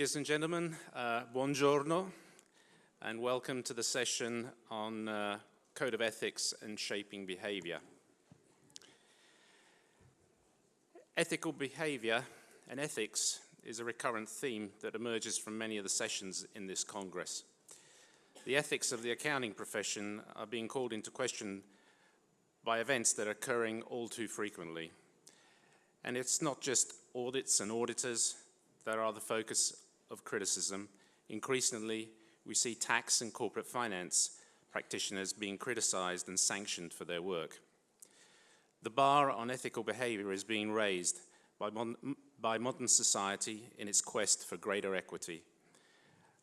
Ladies and gentlemen, buongiorno, and welcome to the session on Code of Ethics and Shaping Behavior. Ethical behavior and ethics is a recurrent theme that emerges from many of the sessions in this Congress. The ethics of the accounting profession are being called into question by events that are occurring all too frequently. And it's not just audits and auditors that are the focus of criticism. Increasingly, we see tax and corporate finance practitioners being criticized and sanctioned for their work. The bar on ethical behavior is being raised by modern society in its quest for greater equity.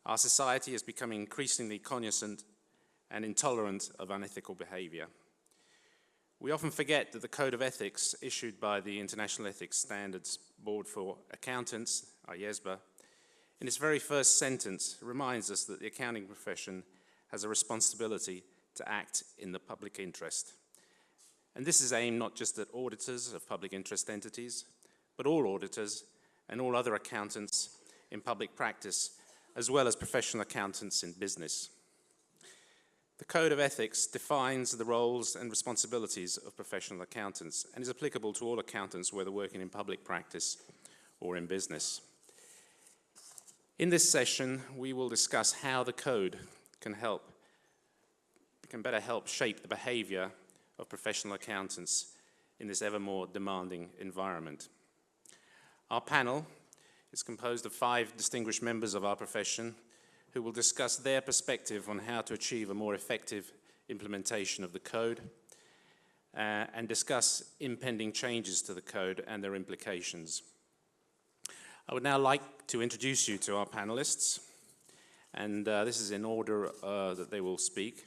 Our society is becoming increasingly cognizant and intolerant of unethical behavior. We often forget that the Code of Ethics issued by the International Ethics Standards Board for Accountants, IESBA, in its very first sentence reminds us that the accounting profession has a responsibility to act in the public interest. And this is aimed not just at auditors of public interest entities, but all auditors and all other accountants in public practice, as well as professional accountants in business. The Code of Ethics defines the roles and responsibilities of professional accountants and is applicable to all accountants, whether working in public practice or in business. In this session, we will discuss how the Code can better help shape the behavior of professional accountants in this ever more demanding environment. Our panel is composed of 5 distinguished members of our profession who will discuss their perspective on how to achieve a more effective implementation of the Code and discuss impending changes to the Code and their implications. I would now like to introduce you to our panelists, and this is in order that they will speak,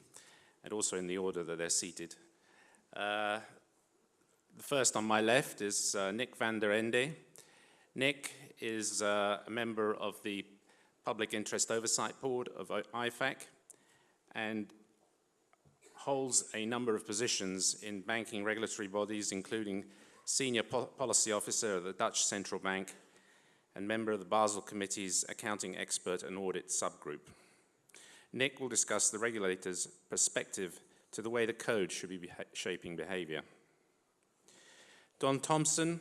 and also in the order that they're seated. The first on my left is Nick van der Ende. Nick is a member of the Public Interest Oversight Board of IFAC and holds a number of positions in banking regulatory bodies, including Senior Policy Officer of the Dutch Central Bank and member of the Basel Committee's Accounting Expert and Audit Subgroup. Nick will discuss the regulator's perspective to the way the Code should be shaping behavior. Don Thompson.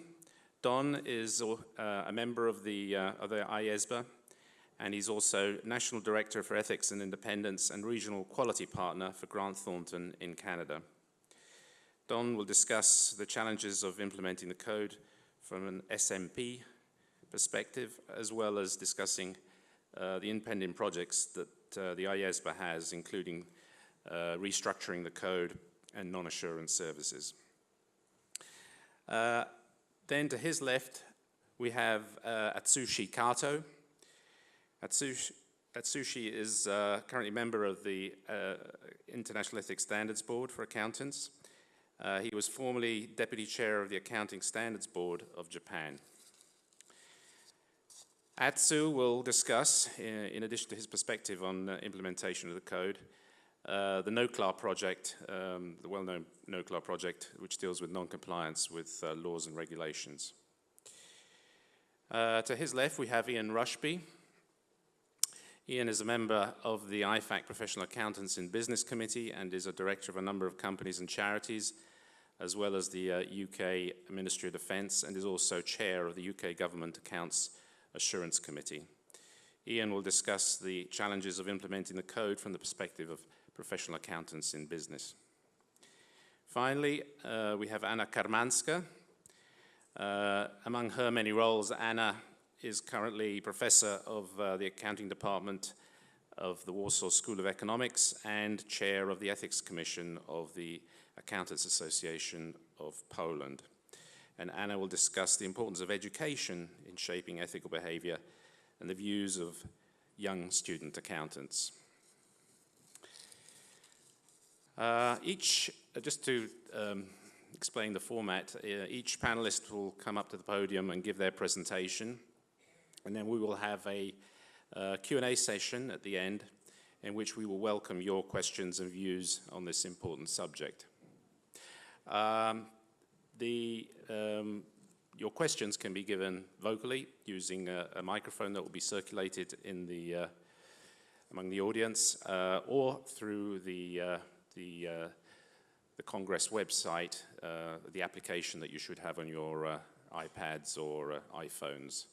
Don is a member of the IESBA, and he's also National Director for Ethics and Independence and Regional Quality Partner for Grant Thornton in Canada. Don will discuss the challenges of implementing the Code from an SMP perspective, as well as discussing the impending projects that the IESBA has, including restructuring the Code and non-assurance services. Then to his left, we have Atsushi Kato. Atsushi is currently a member of the International Ethics Standards Board for Accountants. He was formerly Deputy Chair of the Accounting Standards Board of Japan. Atsu will discuss, in addition to his perspective on implementation of the Code, the NOCLAR project, the well-known NOCLAR project, which deals with non-compliance with laws and regulations. To his left, we have Ian Rushby. Ian is a member of the IFAC Professional Accountants in Business Committee and is a director of a number of companies and charities, as well as the UK Ministry of Defence, and is also chair of the UK Government Accounts Assurance Committee. Ian will discuss the challenges of implementing the Code from the perspective of professional accountants in business. Finally, we have Anna Karmanska. Among her many roles, Anna is currently professor of the accounting department of the Warsaw School of Economics and chair of the Ethics Commission of the Accountants Association of Poland. And Anna will discuss the importance of education in shaping ethical behavior and the views of young student accountants. Just to explain the format, each panelist will come up to the podium and give their presentation, and then we will have a Q&A session at the end in which we will welcome your questions and views on this important subject. The your questions can be given vocally using a microphone that will be circulated in the among the audience, or through the Congress website, the application that you should have on your iPads or iPhones.